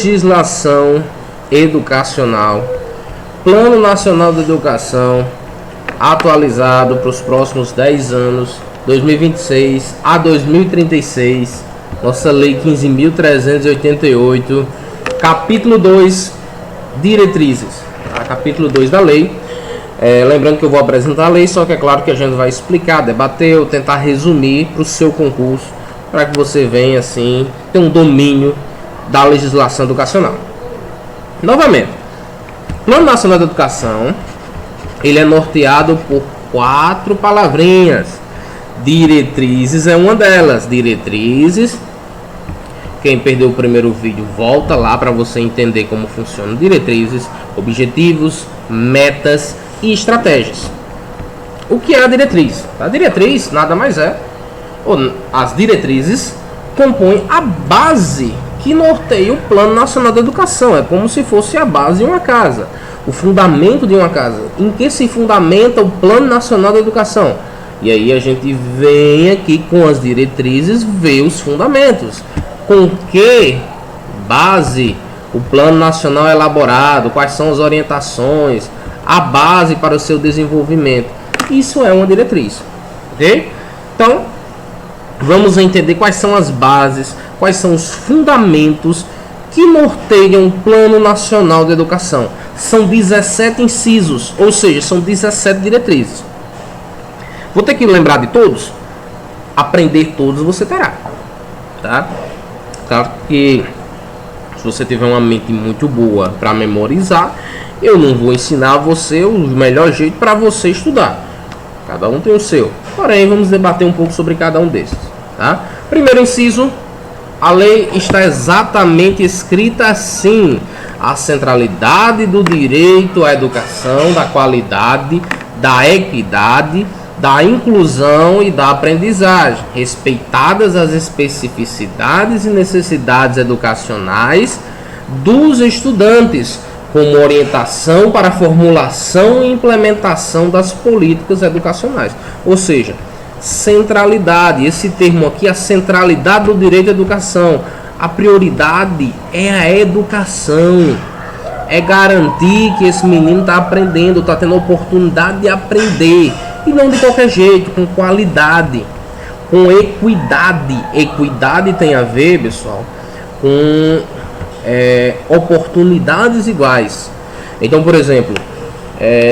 legislação educacional, Plano Nacional de Educação, atualizado para os próximos 10 anos, 2026 a 2036, nossa Lei 15.388, capítulo 2, diretrizes, tá? Capítulo 2 da lei. Lembrando que eu vou apresentar a lei, só que é claro que a gente vai explicar, debater ou tentar resumir para o seu concurso, para que você venha assim ter um domínio da legislação educacional. Novamente, Plano Nacional de Educação, ele é norteado por 4 palavrinhas. Diretrizes é uma delas. Diretrizes, quem perdeu o primeiro vídeo, volta lá para você entender como funciona. Diretrizes, objetivos, metas e estratégias. O que é a diretriz? A diretriz nada mais é, as diretrizes compõem a base que norteia o Plano Nacional de Educação. É como se fosse a base de uma casa, o fundamento de uma casa. Em que se fundamenta o Plano Nacional de Educação? E aí a gente vem aqui com as diretrizes, ver os fundamentos. Com que base o Plano Nacional é elaborado, quais são as orientações, a base para o seu desenvolvimento. Isso é uma diretriz, ok? Então, vamos entender quais são as bases, quais são os fundamentos que norteiam o Plano Nacional de Educação. São 17 incisos, ou seja, são 17 diretrizes. Vou ter que lembrar de todos? Aprender todos você terá, tá? Claro que se você tiver uma mente muito boa para memorizar, eu não vou ensinar a você o melhor jeito para você estudar. Cada um tem o seu. Porém, vamos debater um pouco sobre cada um desses, tá? Primeiro inciso, a lei está exatamente escrita assim: a centralidade do direito à educação, da qualidade, da equidade, da inclusão e da aprendizagem, respeitadas as especificidades e necessidades educacionais dos estudantes, como orientação para a formulação e implementação das políticas educacionais. Ou seja, centralidade, esse termo aqui, a centralidade do direito à educação, a prioridade é a educação, é garantir que esse menino está aprendendo, está tendo a oportunidade de aprender, e não de qualquer jeito, com qualidade, com equidade. Equidade tem a ver, pessoal, com oportunidades iguais. Então, por exemplo,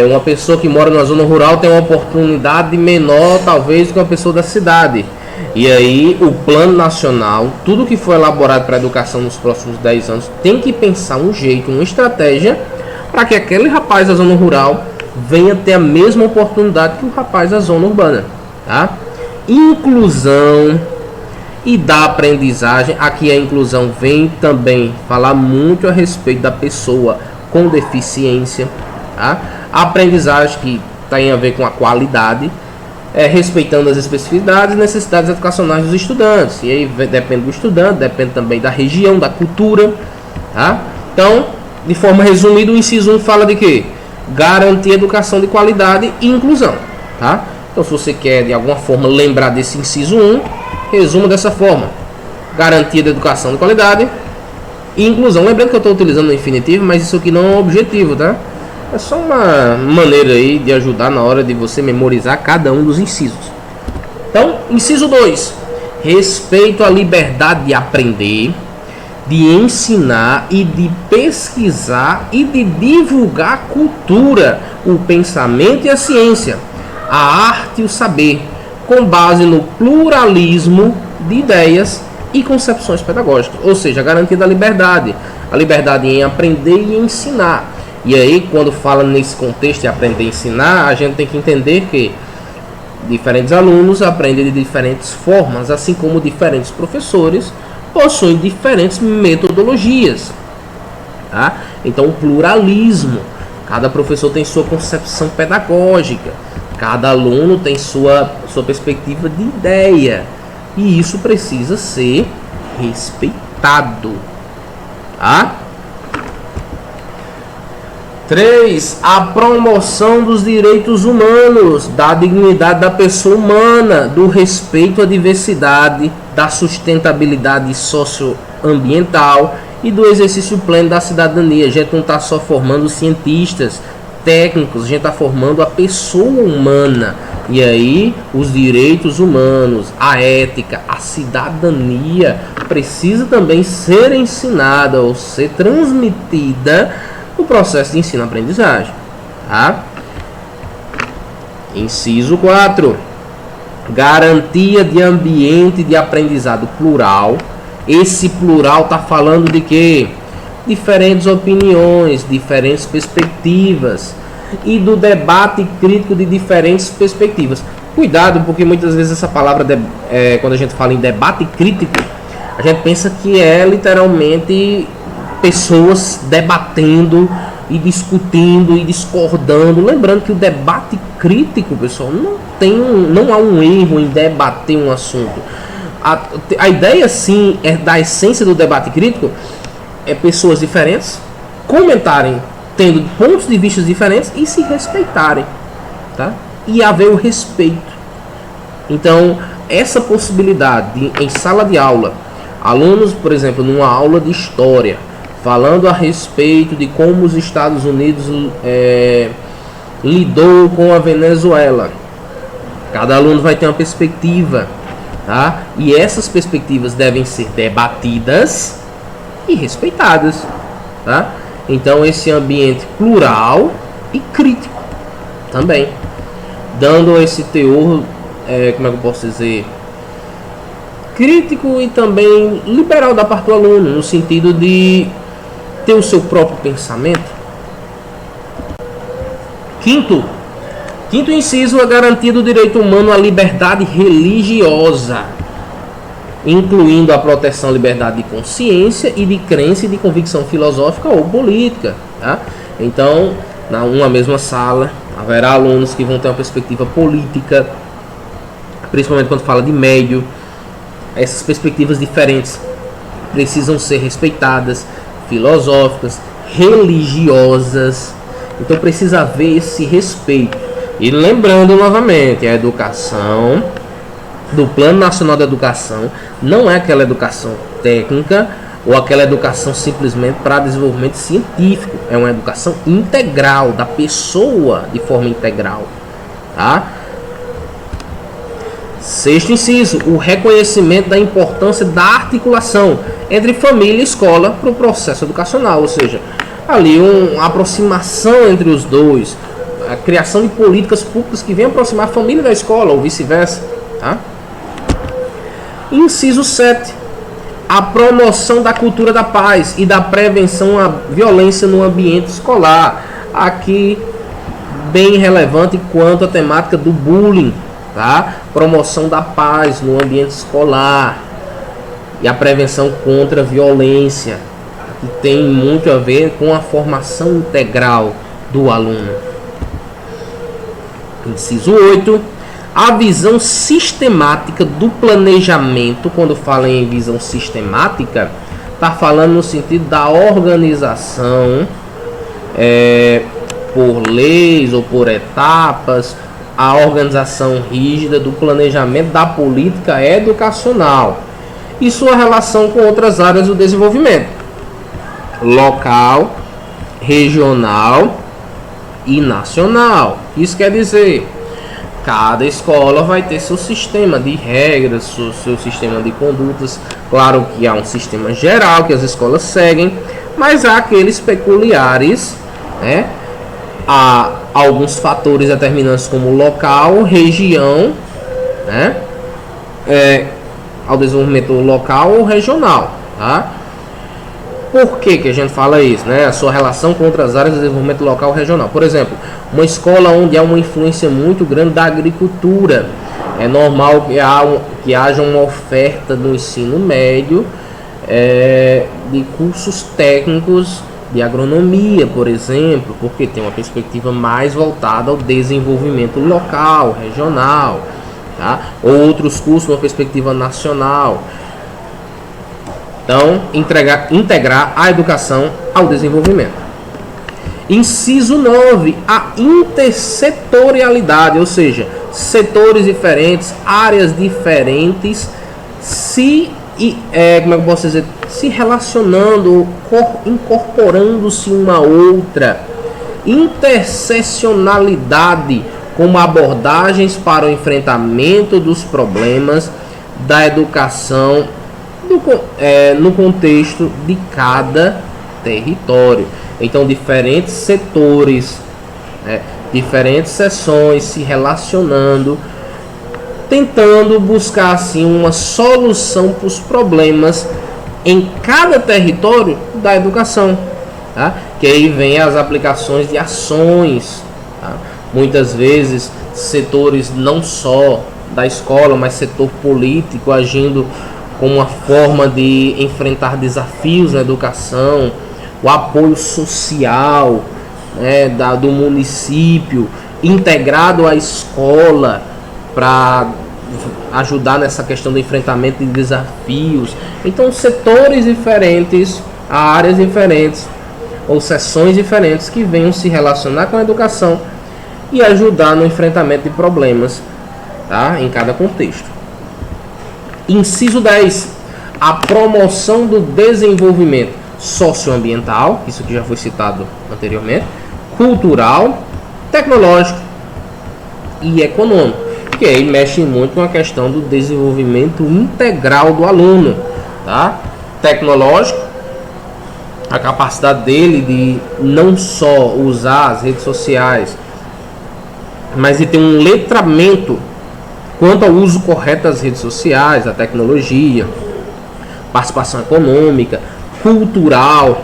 uma pessoa que mora na zona rural tem uma oportunidade menor, talvez, que uma pessoa da cidade. E aí, o Plano Nacional, tudo que for elaborado para a educação nos próximos 10 anos, tem que pensar um jeito, uma estratégia, para que aquele rapaz da zona rural venha ter a mesma oportunidade que o rapaz da zona urbana, tá? Inclusão e da aprendizagem. Aqui a inclusão vem também falar muito a respeito da pessoa com deficiência, tá? A aprendizagem, que tem a ver com a qualidade, respeitando as especificidades e necessidades educacionais dos estudantes. E aí depende do estudante, depende também da região, da cultura, tá? Então, de forma resumida, o inciso 1 fala de quê? Garantir educação de qualidade e inclusão, tá? Então, se você quer de alguma forma lembrar desse inciso 1, resuma dessa forma: garantia de educação de qualidade e inclusão. Lembrando que eu estou utilizando o infinitivo, mas isso aqui não é um objetivo, tá? É só uma maneira aí de ajudar na hora de você memorizar cada um dos incisos. Então, inciso 2: respeito à liberdade de aprender, de ensinar e de pesquisar e de divulgar a cultura, o pensamento e a ciência, a arte e o saber, com base no pluralismo de ideias e concepções pedagógicas. Ou seja, a garantia da liberdade, a liberdade em aprender e ensinar. E aí, quando fala nesse contexto de aprender e ensinar, a gente tem que entender que diferentes alunos aprendem de diferentes formas, assim como diferentes professores possuem diferentes metodologias, tá? Então, o pluralismo, cada professor tem sua concepção pedagógica, cada aluno tem sua perspectiva de ideia, e isso precisa ser respeitado, tá? 3. A promoção dos direitos humanos, da dignidade da pessoa humana, do respeito à diversidade, da sustentabilidade socioambiental e do exercício pleno da cidadania. A gente não está só formando cientistas, técnicos, a gente está formando a pessoa humana. E aí os direitos humanos, a ética, a cidadania precisa também ser ensinada ou ser transmitida no processo de ensino-aprendizagem. Tá? Inciso 4. Garantia de ambiente de aprendizado plural. Esse plural está falando de quê? Diferentes opiniões, diferentes perspectivas e do debate crítico de diferentes perspectivas. Cuidado, porque muitas vezes essa palavra, quando a gente fala em debate crítico, a gente pensa que é literalmente pessoas debatendo e discutindo e discordando. Lembrando que o debate crítico, pessoal, não há um erro em debater um assunto. A ideia, sim, da essência do debate crítico é pessoas diferentes comentarem, tendo pontos de vista diferentes e se respeitarem, tá? E haver o respeito. Então, essa possibilidade de, em sala de aula, alunos, por exemplo, numa aula de história, falando a respeito de como os Estados Unidos lidou com a Venezuela. Cada aluno vai ter uma perspectiva, tá? E essas perspectivas devem ser debatidas e respeitadas, tá? Então esse ambiente plural e crítico também, dando esse teor, como é que eu posso dizer, crítico e também liberal da parte do aluno, no sentido de ter o seu próprio pensamento. Quinto inciso, a garantia do direito humano à liberdade religiosa, incluindo a proteção à liberdade de consciência e de crença e de convicção filosófica ou política, tá? Então, numa mesma sala, haverá alunos que vão ter uma perspectiva política, principalmente quando fala de médio. Essas perspectivas diferentes precisam ser respeitadas, filosóficas, religiosas. Então precisa haver esse respeito. E lembrando novamente, a educação do Plano Nacional da Educação não é aquela educação técnica ou aquela educação simplesmente para desenvolvimento científico. É uma educação integral da pessoa, de forma integral, tá? Sexto inciso, o reconhecimento da importância da articulação entre família e escola para o processo educacional, ou seja, ali uma aproximação entre os dois, a criação de políticas públicas que venham aproximar a família da escola ou vice-versa, tá? Inciso 7, a promoção da cultura da paz e da prevenção à violência no ambiente escolar. Aqui bem relevante quanto à temática do bullying, tá? Promoção da paz no ambiente escolar e a prevenção contra a violência, que tem muito a ver com a formação integral do aluno. Inciso 8, a visão sistemática do planejamento. Quando fala em visão sistemática, está falando no sentido da organização por leis ou por etapas, a organização rígida do planejamento da política educacional e sua relação com outras áreas do desenvolvimento local, regional e nacional. Isso quer dizer, cada escola vai ter seu sistema de regras, seu sistema de condutas. Claro que há um sistema geral que as escolas seguem, mas há aqueles peculiares, né? Há alguns fatores determinantes como local, região, né? Ao desenvolvimento local ou regional, tá? Por que a gente fala isso, né? A sua relação com outras áreas de desenvolvimento local ou regional. Por exemplo, uma escola onde há uma influência muito grande da agricultura, é normal que haja uma oferta no ensino médio de cursos técnicos de agronomia, por exemplo, porque tem uma perspectiva mais voltada ao desenvolvimento local, regional, tá? Outros cursos uma perspectiva nacional. Então, integrar a educação ao desenvolvimento. Inciso 9, a intersetorialidade, ou seja, setores diferentes, áreas diferentes se como é que eu posso dizer, se relacionando, incorporando-se uma outra, interseccionalidade como abordagens para o enfrentamento dos problemas da educação no contexto de cada território. Então, diferentes setores, diferentes seções se relacionando, tentando buscar assim uma solução para os problemas em cada território da educação, tá? Que aí vem as aplicações de ações, tá? Muitas vezes setores não só da escola, mas setor político agindo como uma forma de enfrentar desafios na educação, o apoio social, do município integrado à escola para ajudar nessa questão do enfrentamento de desafios. Então, setores diferentes, áreas diferentes ou seções diferentes que venham se relacionar com a educação e ajudar no enfrentamento de problemas, tá? Em cada contexto. Inciso 10. A promoção do desenvolvimento socioambiental, isso que já foi citado anteriormente, cultural, tecnológico e econômico, que aí mexe muito com a questão do desenvolvimento integral do aluno, tá? Tecnológico, a capacidade dele de não só usar as redes sociais, mas de ter um letramento quanto ao uso correto das redes sociais, da tecnologia, participação econômica, cultural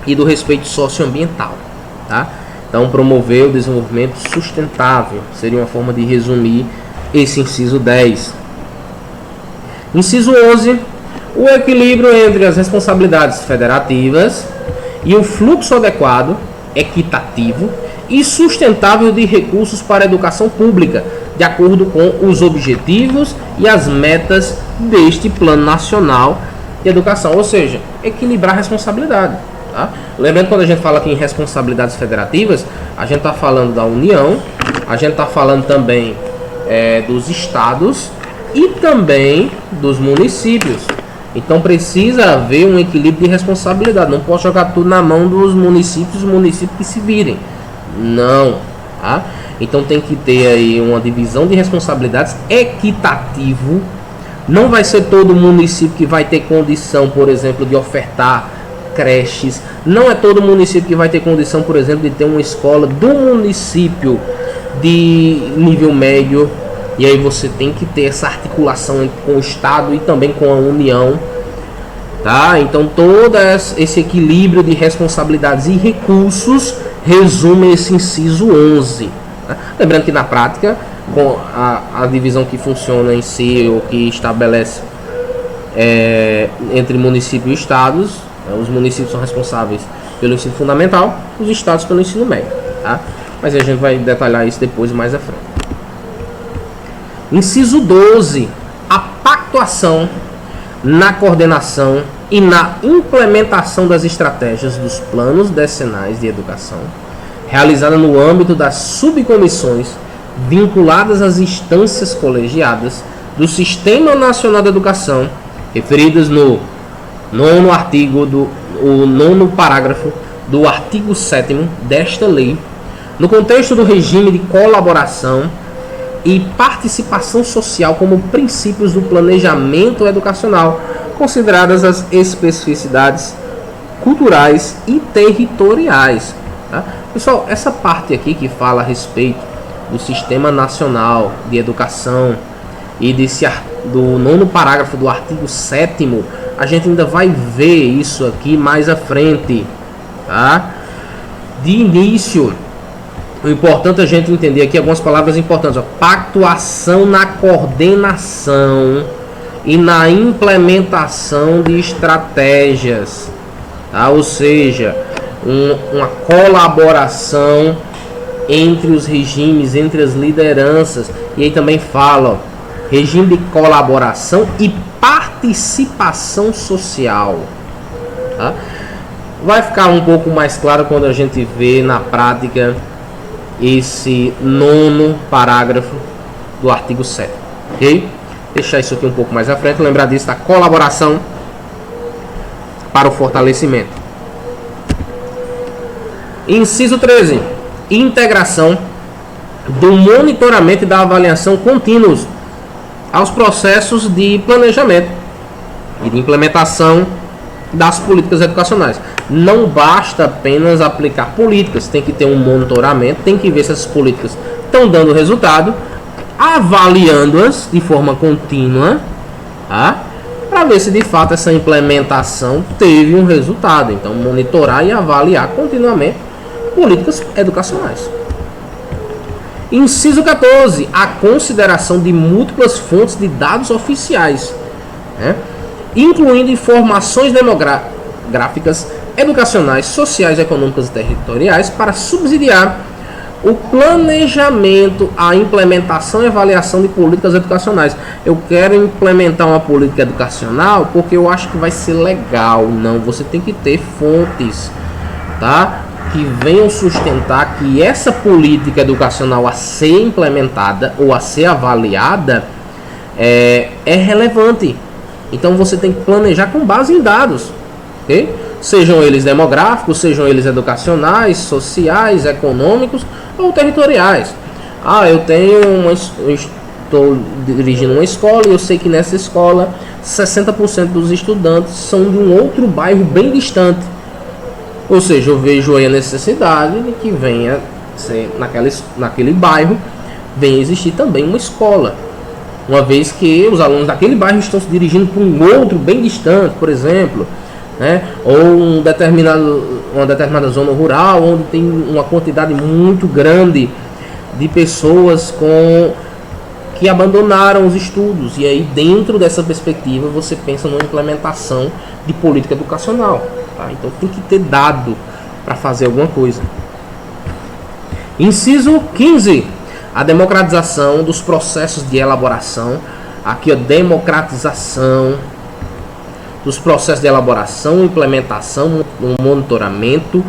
e do respeito socioambiental, tá? Então, promover o desenvolvimento sustentável seria uma forma de resumir esse inciso 10. Inciso 11. O equilíbrio entre as responsabilidades federativas e o fluxo adequado, equitativo e sustentável de recursos para a educação pública, de acordo com os objetivos e as metas deste Plano Nacional de Educação. Ou seja, equilibrar a responsabilidade. Tá? Lembrando, quando a gente fala aqui em responsabilidades federativas, a gente está falando da União, a gente está falando também dos estados e também dos municípios. Então precisa haver um equilíbrio de responsabilidade. Não posso jogar tudo na mão dos municípios, os municípios que se virem. Não. Tá? Então tem que ter aí uma divisão de responsabilidades equitativo. Não vai ser todo município que vai ter condição, por exemplo, de ofertar creches. Não é todo município que vai ter condição, por exemplo, de ter uma escola do município de nível médio. E aí você tem que ter essa articulação com o Estado e também com a União, tá? Então todo esse equilíbrio de responsabilidades e recursos resume esse inciso 11. Tá? Lembrando que na prática, com a divisão que funciona em si, ou que estabelece entre município e estados, os municípios são responsáveis pelo ensino fundamental, os estados pelo ensino médio, tá? Mas a gente vai detalhar isso depois, mais à frente. Inciso 12. A pactuação na coordenação e na implementação das estratégias dos planos decenais de educação, realizada no âmbito das subcomissões vinculadas às instâncias colegiadas do Sistema Nacional de Educação, referidas no nono parágrafo do artigo 7º desta lei, no contexto do regime de colaboração e participação social como princípios do planejamento educacional, consideradas as especificidades culturais e territoriais. Tá? Pessoal, essa parte aqui que fala a respeito do Sistema Nacional de Educação e do nono parágrafo do artigo 7º, a gente ainda vai ver isso aqui mais à frente. Tá? De início, o importante é a gente entender aqui algumas palavras importantes. Pactuação na coordenação e na implementação de estratégias. Tá? Ou seja, uma colaboração entre os regimes, entre as lideranças. E aí também fala, regime de colaboração e participação social. Tá? Vai ficar um pouco mais claro quando a gente vê na prática esse nono parágrafo do artigo 7º, ok? deixar isso aqui um pouco mais à frente, lembrar disso, da colaboração para o fortalecimento. Inciso 13. Integração do monitoramento e da avaliação contínuos aos processos de planejamento e de implementação das políticas educacionais. Não basta apenas aplicar políticas, tem que ter um monitoramento, tem que ver se essas políticas estão dando resultado, avaliando-as de forma contínua, tá? Para ver se de fato essa implementação teve um resultado. Então, monitorar e avaliar continuamente políticas educacionais. Inciso 14. A consideração de múltiplas fontes de dados oficiais, né? Incluindo informações demográficas, educacionais, sociais, econômicas e territoriais para subsidiar o planejamento, a implementação e avaliação de políticas educacionais. Eu quero implementar uma política educacional porque eu acho que vai ser legal. Não, você tem que ter fontes, tá? Que venham sustentar que essa política educacional a ser implementada ou a ser avaliada é relevante. Então você tem que planejar com base em dados, ok? Sejam eles demográficos, sejam eles educacionais, sociais, econômicos ou territoriais. Eu estou dirigindo uma escola e eu sei que nessa escola 60% dos estudantes são de um outro bairro bem distante. Ou seja, eu vejo aí a necessidade de que venha ser naquele bairro venha existir também uma escola. Uma vez que os alunos daquele bairro estão se dirigindo para um outro bem distante, por exemplo, né? Ou uma determinada zona rural, onde tem uma quantidade muito grande de pessoas que abandonaram os estudos. E aí, dentro dessa perspectiva, você pensa numa implementação de política educacional, tá? Então tem que ter dado para fazer alguma coisa. Inciso 15. A democratização dos processos de elaboração. Aqui, a democratização dos processos de elaboração, implementação, monitoramento,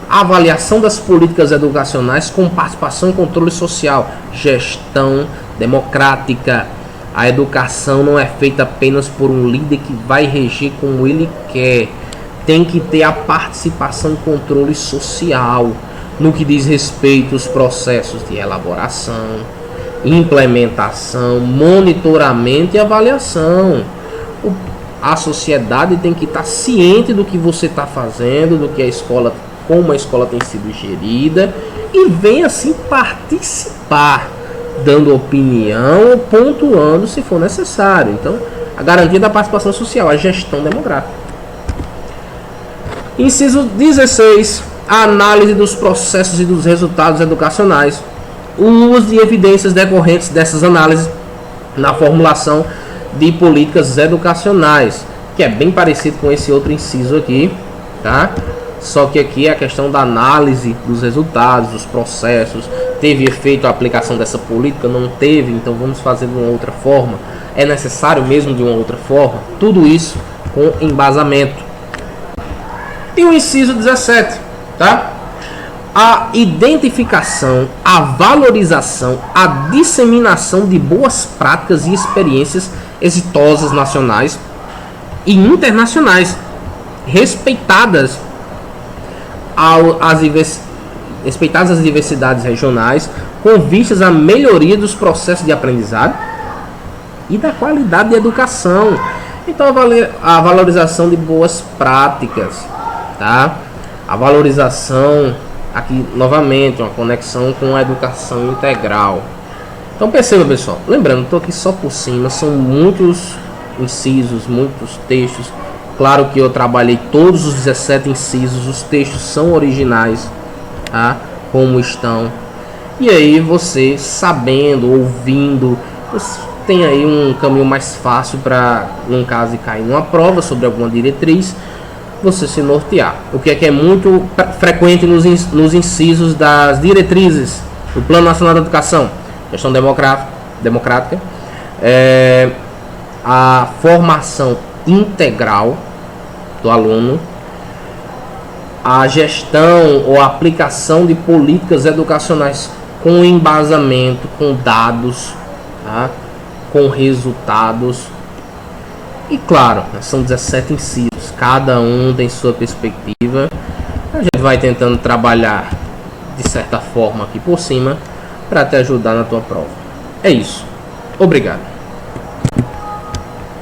avaliação das políticas educacionais com participação e controle social, gestão democrática. A educação não é feita apenas por um líder que vai reger como ele quer. Tem que ter a participação e controle social no que diz respeito aos processos de elaboração, implementação, monitoramento e avaliação. A sociedade tem que estar ciente do que você está fazendo, do que a escola, como a escola tem sido gerida, e vem assim participar, dando opinião, pontuando se for necessário. Então, a garantia da participação social, a gestão demográfica. Inciso 16. A análise dos processos e dos resultados educacionais. O uso de evidências decorrentes dessas análises na formulação de políticas educacionais, que é bem parecido com esse outro inciso aqui, tá? Só que aqui é a questão da análise dos resultados, dos processos. Teve efeito a aplicação dessa política? Não teve? Então vamos fazer de uma outra forma. É necessário mesmo de uma outra forma? Tudo isso com embasamento. E o inciso 17, tá? A identificação, a valorização, a disseminação de boas práticas e experiências exitosas nacionais e internacionais, respeitadas as diversidades regionais, com vistas à melhoria dos processos de aprendizado e da qualidade de educação. Então, a valorização de boas práticas, tá? A valorização, aqui novamente, uma conexão com a educação integral. Então perceba, pessoal, lembrando, estou aqui só por cima, são muitos incisos, muitos textos. Claro que eu trabalhei todos os 17 incisos, os textos são originais, tá? Como estão. E aí você, sabendo, ouvindo, você tem aí um caminho mais fácil para, num caso de cair numa prova sobre alguma diretriz, você se nortear. O que é muito frequente nos incisos das diretrizes do Plano Nacional da Educação: questão democrática, a formação integral do aluno, a gestão ou a aplicação de políticas educacionais com embasamento, com dados, tá? com resultados. E claro, são 17 incisos, cada um tem sua perspectiva. A gente vai tentando trabalhar de certa forma aqui por cima para te ajudar na tua prova. É isso. Obrigado.